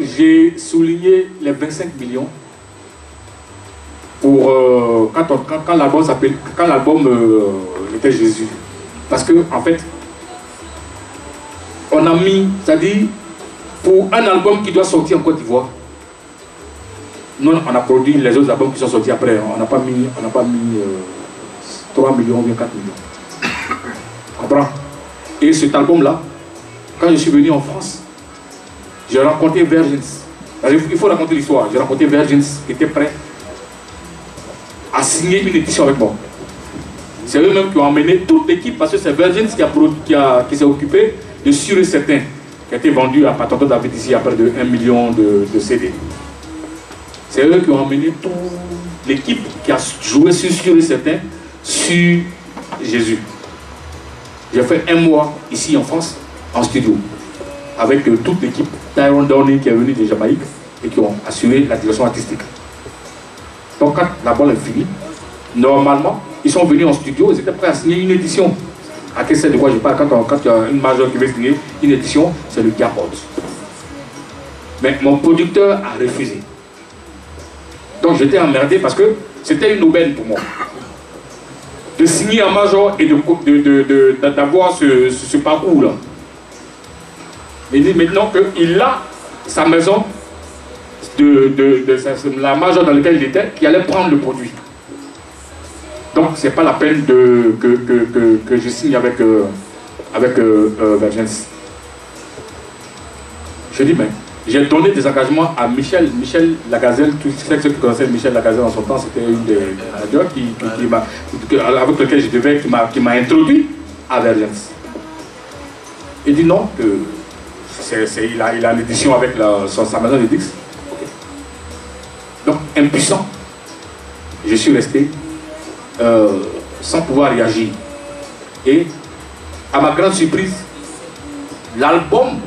j'ai souligné les 25 millions pour quand l'album était Jésus. Parce que en fait, on a mis, c'est-à-dire pour un album qui doit sortir en Côte d'Ivoire, nous on a produit les autres albums qui sont sortis après. On n'a pas mis 3 millions ou bien 4 millions. Comprends? Et cet album-là, quand je suis venu en France, j'ai rencontré Virgins. Il faut raconter l'histoire. J'ai rencontré Virgins qui était prêt à signer une édition avec moi. C'est eux-mêmes qui ont emmené toute l'équipe parce que c'est Virgins qui s'est occupé de Sûr et Certain, qui a été vendu à Patenton David ici à près de 1 million de CD. C'est eux qui ont emmené toute l'équipe qui a joué sur Sûr et Certain sur Jésus. J'ai fait 1 mois ici en France, en studio, avec toute l'équipe. Tyrone Downey qui est venu de Jamaïque et qui ont assuré la direction artistique. Donc quand la balle est finie, normalement, ils sont venus en studio, ils étaient prêts à signer une édition. À quel de quoi je parle, quand il y a une majeure qui veut signer une édition, c'est le Gabot. Mais mon producteur a refusé. Donc j'étais emmerdé parce que c'était une aubaine pour moi. De signer en major et d'avoir ce parcours-là. Il dit maintenant qu'il a sa maison, la major dans laquelle il était, qui allait prendre le produit. Donc c'est pas la peine que je signe avec Virgins. Je dis, mais j'ai donné des engagements à Michel Lagazelle. Tous ceux qui connaissaient Michel Lagazelle en son temps, c'était une des managers avec lequel je devais, qui m'a introduit à Virgins. Il dit non, que il a l'édition avec sa maison de Dix. Okay. Donc, impuissant, je suis resté sans pouvoir réagir. Et, à ma grande surprise, l'album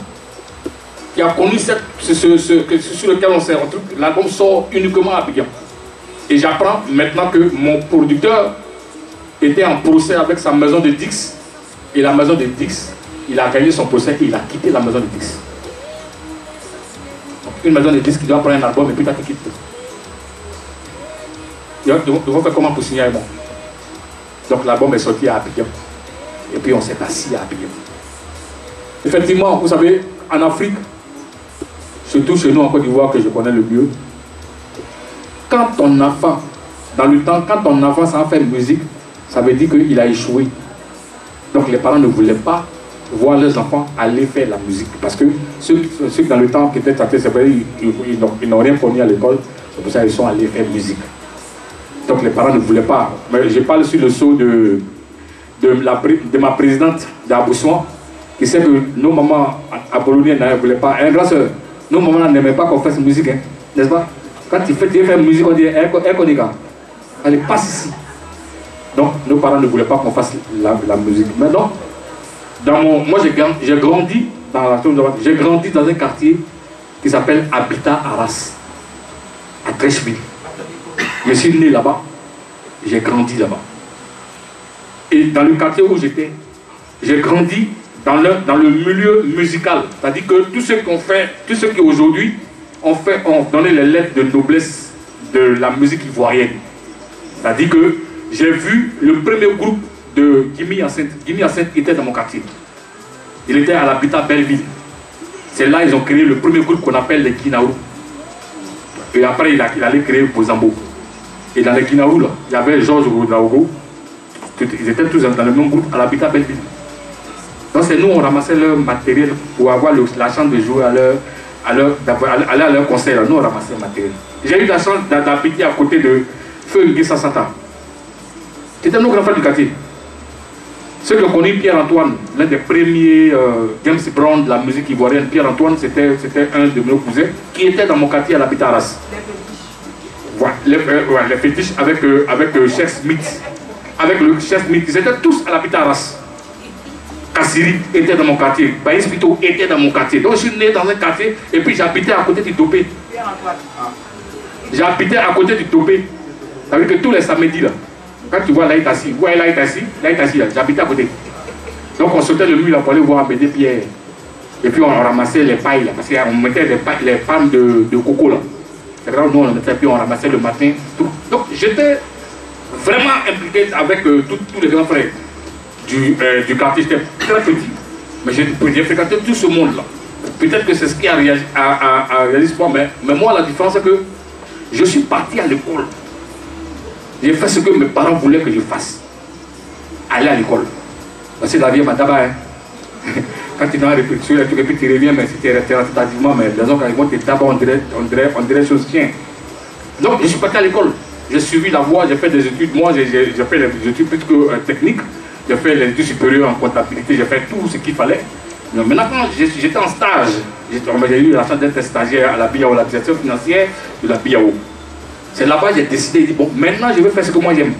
qui a connu sur lequel on s'est retrouvé, l'album sort uniquement à Abidjan. Et j'apprends maintenant que mon producteur était en procès avec sa maison de Dix. Et la maison de Dix, il a gagné son procès et il a quitté la maison de Dix. Donc, une maison de Dix qui doit prendre un album et puis tu quittes. Ils vont faire comment pour signer avec moi? Donc l'album est sorti à Abidjan. Et puis on s'est assis à Abidjan. Effectivement, vous savez, en Afrique, surtout chez nous en Côte d'Ivoire que je connais le mieux, quand ton enfant, dans le temps, quand ton enfant s'en fait musique, ça veut dire qu'il a échoué. Donc les parents ne voulaient pas voir leurs enfants aller faire la musique. Parce que ceux dans le temps qui étaient traités, c'est vrai, ils n'ont rien connu à l'école, c'est pour ça qu'ils sont allés faire musique. Donc les parents ne voulaient pas. Mais je parle sur le sceau de ma présidente d'Aboussouan, qui sait que nos mamans apolloniennes ne voulaient pas. Hein, grâce, nos mamans n'aimaient pas qu'on fasse musique, hein, n'est-ce pas? Quand tu fais musique, on dit allez, passe ici. Donc nos parents ne voulaient pas qu'on fasse la musique. Maintenant, moi j'ai grandi dans un quartier qui s'appelle Habitat Arras, à Trècheville. Je suis né là-bas, j'ai grandi là-bas. Et dans le quartier où j'étais, j'ai grandi dans le milieu musical. C'est-à-dire que tous ceux qui aujourd'hui ont donné les lettres de noblesse de la musique ivoirienne. C'est-à-dire que j'ai vu le premier groupe de Gimme Hyacinthe. Gimme Hyacinthe était dans mon quartier. Il était à l'habitat Belleville. C'est là qu'ils ont créé le premier groupe qu'on appelle les Guinaou. Et après, il allait créer Bozambo. Et dans les Guinaou, là, il y avait Georges Rodaogo. Ils étaient tous dans le même groupe à l'habitat Belleville. Donc c'est nous, on ramassait leur matériel pour avoir la chance de jouer aller à leur concert. Nous, on ramassait le matériel. J'ai eu la chance d'habiter à côté de Feu Nguessa Santa. C'était nos grands frères du quartier. Ceux qui ont connu Pierre-Antoine, l'un des premiers James Brown de la musique ivoirienne, Pierre-Antoine, c'était un de nos cousins qui était dans mon quartier à l'habitat Arras. Voilà, les fétiches avec Cheikh Smith. Avec le Cheikh Smith, ils étaient tous à l'habitat Arras. Kassiri était dans mon quartier, Baïs Pito était dans mon quartier. Donc je suis né dans un quartier et puis j'habitais à côté du Topé. J'habitais à côté du Topé. Ça veut dire que tous les samedis là, quand tu vois là il est assis, là, j'habitais à côté. Donc on sautait le mur là pour aller voir Amédée Pierre. Et puis on ramassait les pailles, parce qu'on mettait les palmes de coco là. C'est grave, nous on mettait, puis on ramassait le matin. Tout. Donc j'étais vraiment impliqué avec tous les grands frères du quartier. J'étais très petit, mais j'ai fréquenté tout ce monde là. Peut-être que c'est ce qui a réalisé pour moi, mais moi la différence c'est que je suis parti à l'école. J'ai fait ce que mes parents voulaient que je fasse. Aller à l'école. Parce que la vie est madame, hein. Quand tu es dans la répétition, tu répètes, tu reviens, mais si tu es resté tardivement, mais les gens, quand ils d'abord, on dirait chose chien. Donc, je suis parti à l'école. J'ai suivi la voie, j'ai fait des études. Moi, j'ai fait des études plutôt techniques. J'ai fait les études supérieures en comptabilité, j'ai fait tout ce qu'il fallait. Mais maintenant, quand j'étais en stage, j'ai eu la chance d'être stagiaire à la BIAO, la direction financière de la BIAO. C'est là-bas que j'ai décidé, de dire, bon, maintenant, je vais faire ce que moi j'aime.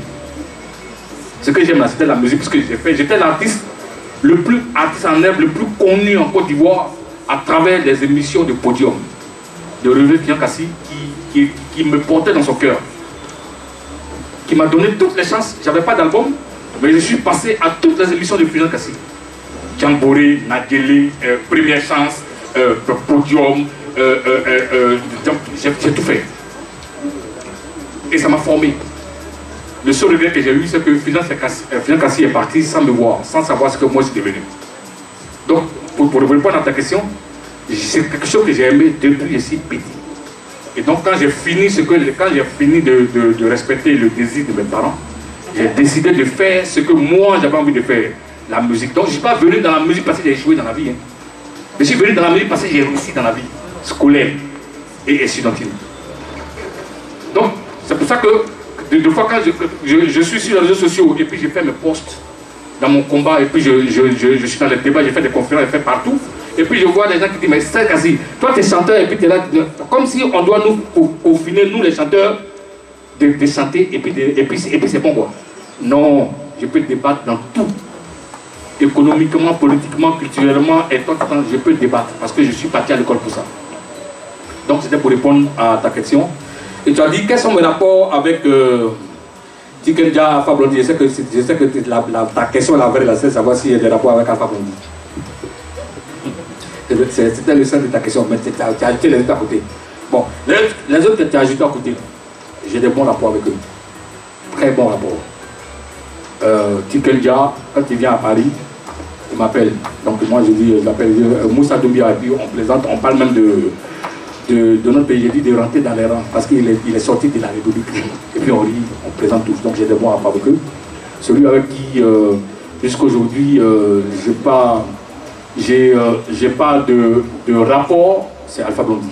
Ce que j'aime là, c'était la musique, parce que j'ai fait. J'étais l'artiste le plus artiste en herbe, le plus connu en Côte d'Ivoire à travers les émissions de podium de René Fiancassi qui me portait dans son cœur, qui m'a donné toutes les chances. J'avais pas d'album, mais je suis passé à toutes les émissions de Fiancassi. Jamboree, Nadjeli, Première Chance, Podium, j'ai tout fait. Et ça m'a formé. Le seul regret que j'ai eu, c'est que Fiancassi est parti sans me voir, sans savoir ce que moi je suis devenu. Donc, pour répondre à ta question, c'est quelque chose que j'ai aimé depuis que je suis petit. Et donc, quand j'ai fini, de respecter le désir de mes parents, j'ai décidé de faire ce que moi j'avais envie de faire, la musique. Donc, je ne suis pas venu dans la musique parce que j'ai joué dans la vie. Hein. Je suis venu dans la musique parce que j'ai réussi dans la vie scolaire et studentine. Donc, c'est pour ça que deux fois quand je suis sur les réseaux sociaux et puis j'ai fait mes posts dans mon combat et puis je suis dans les débats, j'ai fait des conférences, j'ai fait partout. Et puis je vois des gens qui disent, mais c'est quasi, toi tu es chanteur et puis tu es là, comme si on doit nous confiner, nous les chanteurs, de chanter et puis c'est bon quoi. Non, je peux débattre dans tout. Économiquement, politiquement, culturellement, et tout, je peux débattre parce que je suis parti à l'école pour ça. Donc c'était pour répondre à ta question. Et tu as dit, quels sont mes rapports avec Tikenja, Alpha Blondy? Je sais que ta question, la vraie, c'est de savoir s'il y a des rapports avec Alpha Blondy. C'était le sens de ta question, mais tu as ajouté les autres à côté. Bon, les autres que tu as ajoutés à côté, j'ai des bons rapports avec eux. Très bons rapports. Tikenja, quand il vient à Paris, il m'appelle. Donc moi je dis, j'appelle Moussa Doumbia, et puis on plaisante, on parle même de notre pays. J'ai dit de rentrer dans les rangs parce qu'il est sorti de la République. Et puis on rit, on présente tous. Donc j'ai des bons rapports avec eux. Celui avec qui, jusqu'aujourd'hui, j'ai pas de rapport, c'est Alpha Blondy.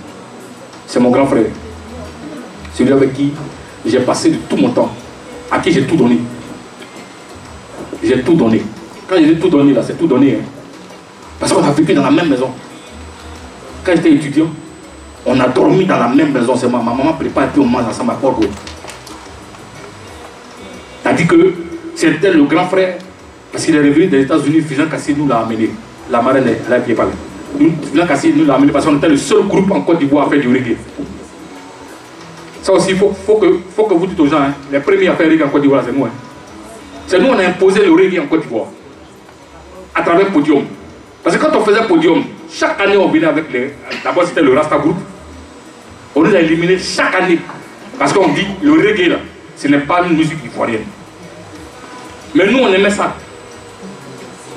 C'est mon grand frère. Celui avec qui j'ai passé de tout mon temps, à qui j'ai tout donné. J'ai tout donné. Quand j'ai dit tout donné, là, c'est tout donné. Hein. Parce qu'on a vécu dans la même maison. Quand j'étais étudiant, on a dormi dans la même maison. C'est ma maman prépare et puis on mange ensemble à Port-Gros. C'est-à-dire que c'était le grand frère, parce qu'il est revenu des États-Unis, Fiancassi nous l'a amené. La marraine est là qui est parlé. Fiancassi nous l'a amené parce qu'on était le seul groupe en Côte d'Ivoire à faire du reggae. Ça aussi, il faut que vous dites aux gens, hein, les premiers à faire reggae en Côte d'Ivoire, c'est nous. Hein. C'est nous, on a imposé le reggae en Côte d'Ivoire. À travers Podium. Parce que quand on faisait Podium, chaque année on venait avec les... D'abord c'était le Rasta Group. On nous a éliminé chaque année. Parce qu'on dit, le reggae là, ce n'est pas une musique ivoirienne. Mais nous on aimait ça.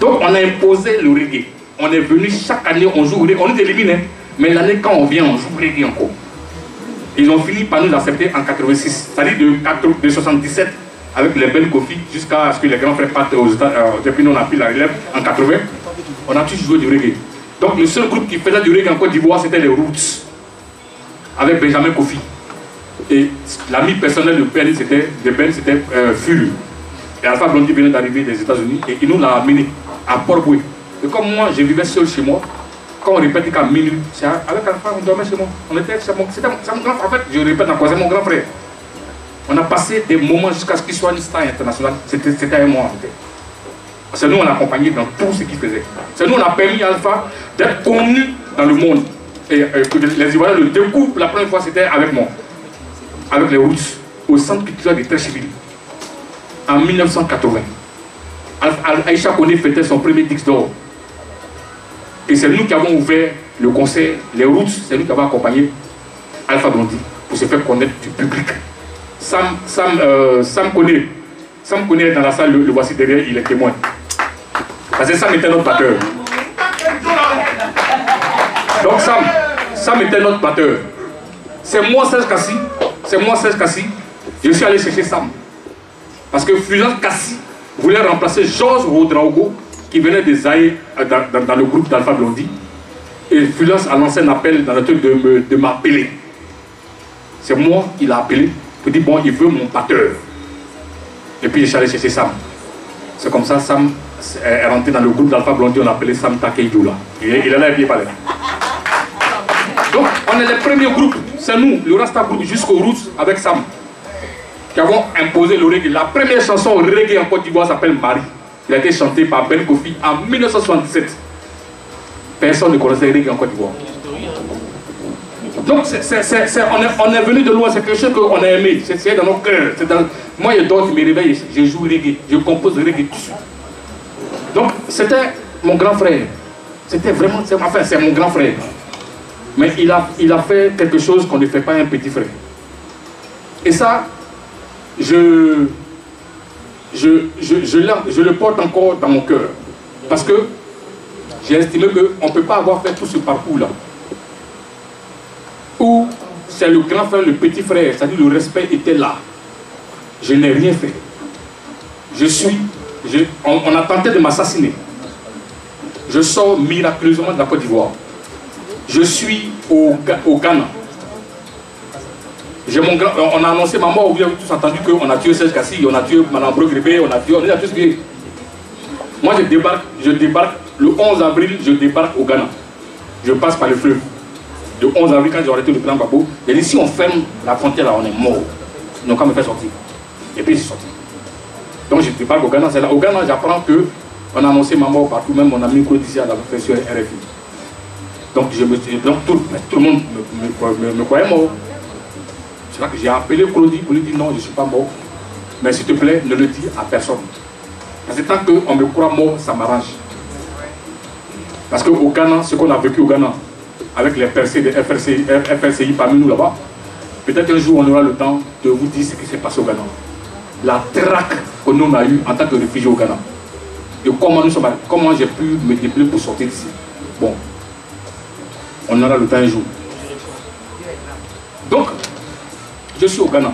Donc on a imposé le reggae. On est venu chaque année, on joue reggae. On nous élimine, hein. Mais l'année quand on vient, on joue reggae encore. Ils ont fini par nous accepter en 86. C'est-à-dire de 77 avec les belles Kofi jusqu'à ce que les grands frères partent aux États-Unis. Depuis nous on a pris la relève en 80. On a tous joué du reggae. Donc le seul groupe qui faisait du reggae en Côte d'Ivoire, c'était les Roots. Avec Benjamin Kofi. Et l'ami personnel de Ben, c'était Furu. Et Alpha Blondy venait d'arriver des États-Unis et il nous l'a amené à Port-Boué. Et comme moi, je vivais seul chez moi, quand on répétait qu'à minuit, avec Alpha, on dormait chez moi. On était chez moi. C'était mon grand frère. En fait, je répète encore, c'est mon grand frère. On a passé des moments jusqu'à ce qu'il soit une star internationale. C'était un moi en fait. C'est nous on l'a accompagné dans tout ce qu'il faisait. C'est nous on a permis à Alpha d'être connu dans le monde. Et que les Ivoiriens le découvrent la première fois, c'était avec moi. Avec les Roots, au centre culturel de Trècheville. En 1980. Aïcha Koné fêtait son premier disque d'or. Et c'est nous qui avons ouvert le concert, les routes, c'est nous qui avons accompagné Alpha Blondy pour se faire connaître du public. Sam connaît dans la salle, le voici derrière, il est témoin. Parce que Sam était notre batteur. Donc Sam était notre batteur. C'est moi, Serge Kassi, je suis allé chercher Sam. Parce que Fulgence Kassi voulait remplacer Georges Ouédraogo qui venait des Zaïre dans le groupe d'Alpha Blondy. Et Fulgence a lancé un appel dans le truc de m'appeler. C'est moi qui l'a appelé pour dire bon, il veut mon batteur. Et puis je suis allé chercher Sam. C'est comme ça, Sam est rentré dans le groupe d'Alpha Blondy, on l'appelait Sam Takeyoula. Il est là et puis il parlait. Donc on est les premiers groupes, c'est nous, le Rasta Group jusqu'au Roots avec Sam, qui avons imposé le reggae. La première chanson reggae en Côte d'Ivoire s'appelle Marie. Il a été chanté par Ben Kofi en 1977. Personne ne connaissait le reggae en Côte d'Ivoire. Donc on est venu de loin, c'est quelque chose qu'on a aimé, c'est dans nos cœurs. Moi il y a d'autres qui me réveillent, je joue reggae, je compose reggae dessus. Donc c'était mon grand frère. C'était vraiment, enfin c'est mon grand frère. Mais il a fait quelque chose qu'on ne fait pas à un petit frère. Et ça, je le porte encore dans mon cœur. Parce que j'ai estimé qu'on ne peut pas avoir fait tout ce parcours-là. Où c'est le grand frère, le petit frère, c'est-à-dire le respect était là. Je n'ai rien fait. On a tenté de m'assassiner. Je sors miraculeusement de la Côte d'Ivoire. Je suis au Ghana. On a annoncé ma mort, vous avez tous entendu qu'on a tué Serge Kassi, on a tué Mme Brogrébé, on a tous tué. Moi je débarque le 11 avril, je débarque au Ghana. Je passe par le fleuve. Le 11 avril, quand j'ai arrêté le plan Babo, j'ai dit si on ferme la frontière là, on est mort. Ils n'ont qu'à me faire sortir. Et puis je suis sorti. Donc je débarque au Ghana, c'est là. Au Ghana, j'apprends qu'on a annoncé ma mort partout, même mon ami Claude ici à la profession RFI. Donc, tout le monde me croyait mort. C'est là que j'ai appelé Claudie pour lui dire non, je ne suis pas mort. Mais s'il te plaît, ne le dis à personne. Parce que tant qu'on me croit mort, ça m'arrange. Parce qu'au Ghana, ce qu'on a vécu au Ghana, avec les percées des FRCI parmi nous là-bas, peut-être un jour on aura le temps de vous dire ce qui s'est passé au Ghana. La traque que nous a eue en tant que réfugiés au Ghana. Et comment j'ai pu me déplacer pour sortir d'ici. Bon. On aura le temps un jour. Donc, je suis au Ghana.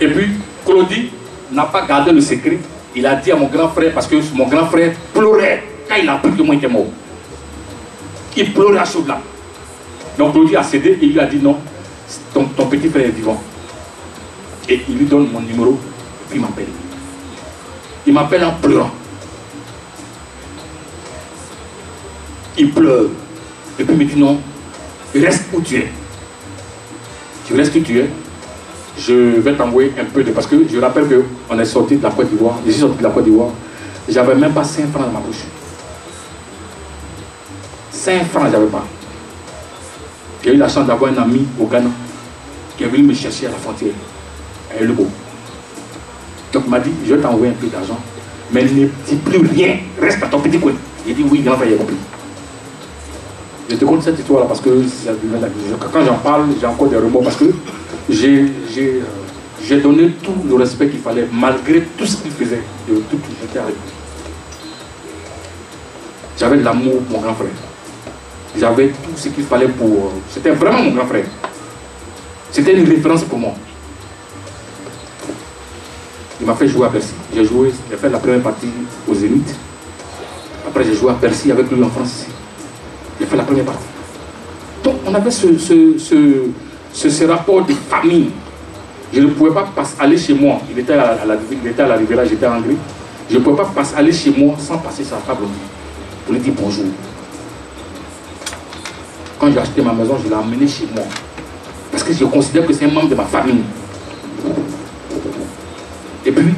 Et puis, Claudie n'a pas gardé le secret. Il a dit à mon grand frère, parce que mon grand frère pleurait quand il a appris que moi j'étais mort. Il pleurait à chaud là. Donc Claudie a cédé et il lui a dit non, ton petit frère est vivant. Et il lui donne mon numéro, et puis il m'appelle. Il m'appelle en pleurant. Il pleure. Et puis il me dit non, reste où tu es. Tu restes où tu es. Je vais t'envoyer un peu de... Parce que je rappelle qu'on est sorti de la Côte d'Ivoire. Je suis sorti de la Côte d'Ivoire. J'avais même pas 5 francs dans ma bouche. 5 francs, j'avais pas. J'ai eu la chance d'avoir un ami au Ghana qui est venu me chercher à la frontière, à Elebo. Donc il m'a dit, je vais t'envoyer un peu d'argent, mais ne dis plus rien, reste à ton petit coin. J'ai dit oui, grand frère, j'ai compris. Je te compte cette histoire-là parce que quand j'en parle, j'ai encore des remords parce que j'ai donné tout le respect qu'il fallait malgré tout ce qu'il faisait. J'étais avec lui. J'avais de l'amour pour mon grand frère. J'avais tout ce qu'il fallait pour... C'était vraiment mon grand frère. C'était une référence pour moi. Il m'a fait jouer à Bercy. J'ai fait la première partie au Zénith. Après j'ai joué à Bercy avec lui en France ici. J'ai fait la première partie. Donc on avait ce rapport de famille. Je ne pouvais pas aller chez moi. Il était à la Riviera, j'étais en Hongrie. Je ne pouvais pas aller chez moi sans passer sa table pour lui dire bonjour. Quand j'ai acheté ma maison, je l'ai emmené chez moi. Parce que je considère que c'est un membre de ma famille. Et puis,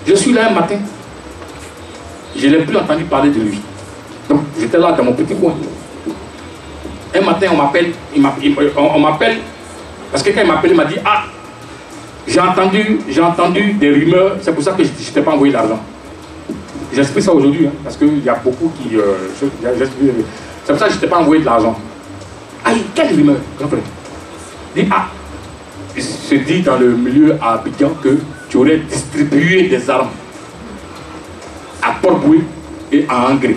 je suis là un matin. Je n'ai plus entendu parler de lui. Donc, j'étais là dans mon petit coin. Un matin, on m'appelle. On m'appelle. Parce que quand il m'appelle, il m'a dit, ah, j'ai entendu des rumeurs. C'est pour ça que je ne t'ai pas envoyé l'argent. J'explique ça aujourd'hui, hein, parce qu'il y a beaucoup qui... c'est pour ça que je ne t'ai pas envoyé de l'argent. Aïe, quelle rumeur, grand frère. Dit, ah, il se dit dans le milieu à Abidjan que tu aurais distribué des armes à Port-Boué et à Angré.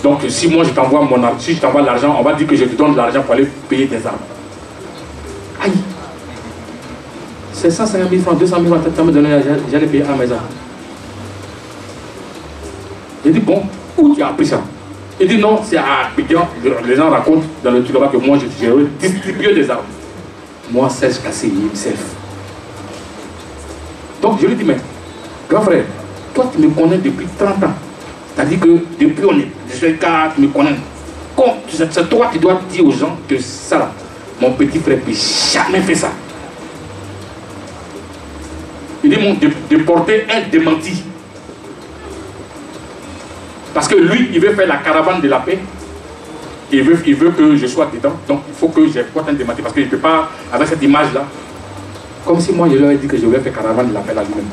Donc si moi je t'envoie si je t'envoie l'argent, on va dire que je te donne de l'argent pour aller payer des armes. Aïe, c'est 150 000 francs, 200 000 francs, tu m'as donné, j'allais payer à mes armes. J'ai dit, bon, où tu as appris ça? Il dit, non, c'est à Abidjan. Les gens racontent dans le truc là-bas que moi, j'ai distribué des armes. Moi, Serge Kassé, himself. Donc, je lui dis, mais, grand frère, toi, tu me connais depuis 30 ans. C'est-à-dire que depuis on est, je suis cas, tu me connais. C'est toi qui dois dire aux gens que ça, là, mon petit frère ne peut jamais faire ça. Il dit, de porter un démenti. Parce que lui, il veut faire la caravane de la paix. Il veut que je sois dedans. Donc, il faut que je porte un démenti. Parce que je ne peux pas, avec cette image-là, comme si moi, je lui avais dit que je voulais faire caravane de la paix là lui-même.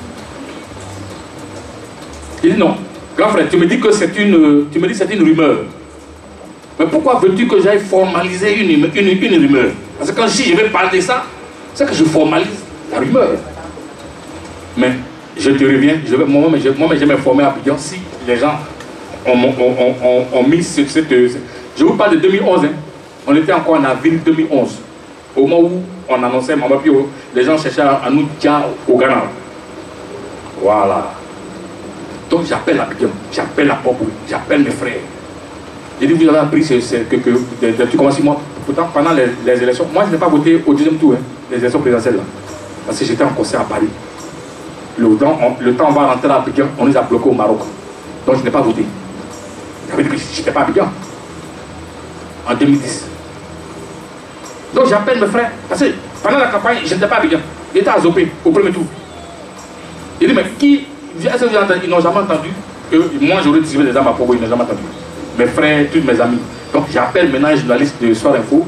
Il dit non. Grand frère, tu me dis que c'est une rumeur. Mais pourquoi veux-tu que j'aille formaliser une rumeur? Parce que quand si je vais parler de ça, c'est que je formalise la rumeur. Mais je te reviens, moi-même je vais me former à Abidjan si les gens ont mis cette... Je vous parle de 2011, hein. On était encore en avril 2011. Au moment où on annonçait Mama Pio, les gens cherchaient à nous dire au Ghana. Voilà. Donc j'appelle Abidjan, j'appelle la Pop, j'appelle mes frères. J'ai dit, vous avez appris tu commences moi. Pourtant, pendant les élections, moi je n'ai pas voté au deuxième tour, hein, les élections présidentielles là. Parce que j'étais en concert à Paris. Le temps on va rentrer à Abidjan, on nous a bloqués au Maroc. Donc je n'ai pas voté. J'avais dit que je n'étais pas à Abidjan. En 2010. Donc j'appelle mes frères. Parce que pendant la campagne, je n'étais pas à Abidjan. J'étais à Zopé, au premier tour. Il dit, mais qui... Est-ce que vous avez entendu? Ils n'ont jamais entendu que moi j'aurais distribué des armes à Pogo, ils n'ont jamais entendu. Mes frères, tous mes amis. Donc j'appelle maintenant un journaliste de Soir Info.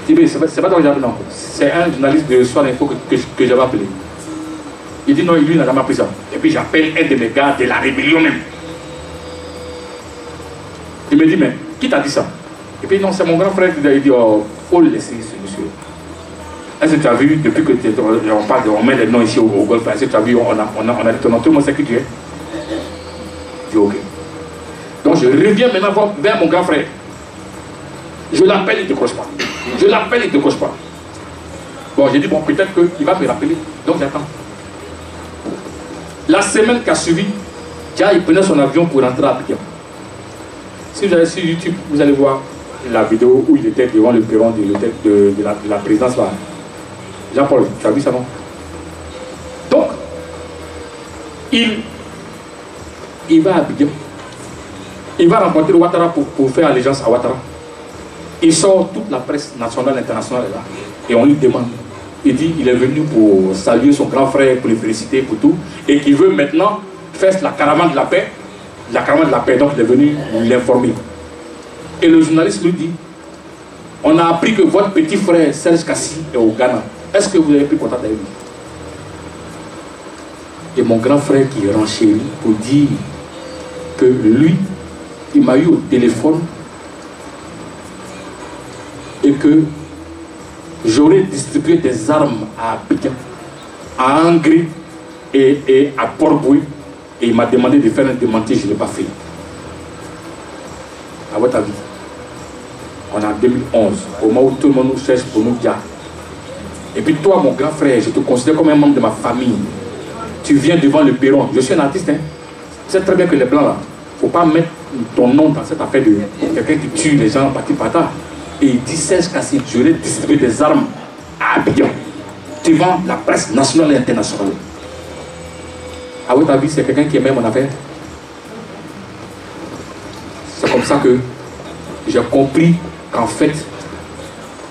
Il dit, c'est pas toi que j'appelle, non. C'est un journaliste de Soir Info que j'avais appelé. Il dit non, lui il n'a jamais appris ça. Et puis j'appelle un de mes gars de la rébellion même. Il me dit, mais qui t'a dit ça? Et puis non, c'est mon grand frère qui a dit, oh, faut le laisser ce monsieur. Est-ce que tu as vu, depuis que on met les noms ici au golf, est-ce que tu as vu, on a dit ton nom, tout le monde sait qui tu es? Je dis ok. Donc je reviens maintenant vers mon grand frère. Je l'appelle, il ne décroche pas. Je l'appelle, il ne décroche pas. Bon, j'ai dit, bon, peut-être qu'il va me rappeler. Donc j'attends. La semaine qui a suivi, il prenait son avion pour rentrer à Abidjan. Si vous allez sur YouTube, vous allez voir la vidéo où il était devant le perron de la présidence là. Jean-Paul, tu as vu ça, non? Donc, il va à Abidjan. Il va rencontrer Ouattara pour faire allégeance à Ouattara. Il sort toute la presse nationale et internationale là. Et on lui demande. Il dit il est venu pour saluer son grand frère, pour le féliciter, pour tout. Et qu'il veut maintenant faire la caravane de la paix. La caravane de la paix, donc il est venu l'informer. Et le journaliste lui dit, on a appris que votre petit frère Serge Kassé est au Ghana. Est-ce que vous avez pris contact avec lui? Et mon grand frère qui renchérit pour dire que lui, il m'a eu au téléphone et que j'aurais distribué des armes à Abidjan, à Angré et à Port-Boué. Et il m'a demandé de faire un démenti, je ne l'ai pas fait. À votre avis, on est en 2011, au moment où tout le monde nous cherche pour nous dire. Et puis toi, mon grand frère, je te considère comme un membre de ma famille. Tu viens devant le perron. Je suis un artiste, hein. Tu sais très bien que les blancs là, il ne faut pas mettre ton nom dans cette affaire de quelqu'un qui tue les gens parti par là. Et il dit Serge Kassé, j'aurais distribué des armes à Abidjan devant la presse nationale et internationale. À votre avis, c'est quelqu'un qui aimait mon affaire? C'est comme ça que j'ai compris qu'en fait,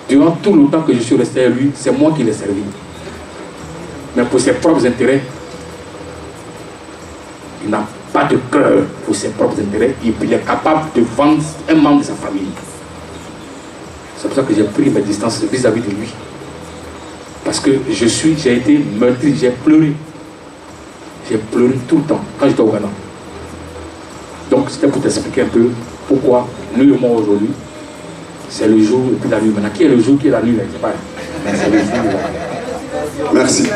durant tout le temps que je suis resté à lui, c'est moi qui l'ai servi. Mais pour ses propres intérêts, il n'a pas de cœur pour ses propres intérêts. Il est capable de vendre un membre de sa famille. C'est pour ça que j'ai pris mes distances vis-à-vis de lui. Parce que j'ai été meurtri, j'ai pleuré. J'ai pleuré tout le temps quand j'étais au Ghana. Donc c'était pour t'expliquer un peu pourquoi nous le monde aujourd'hui, c'est le jour et puis la nuit. Maintenant, qui est le jour, qui est la nuit, je ne sais pas. Mais c'est le jour. Merci.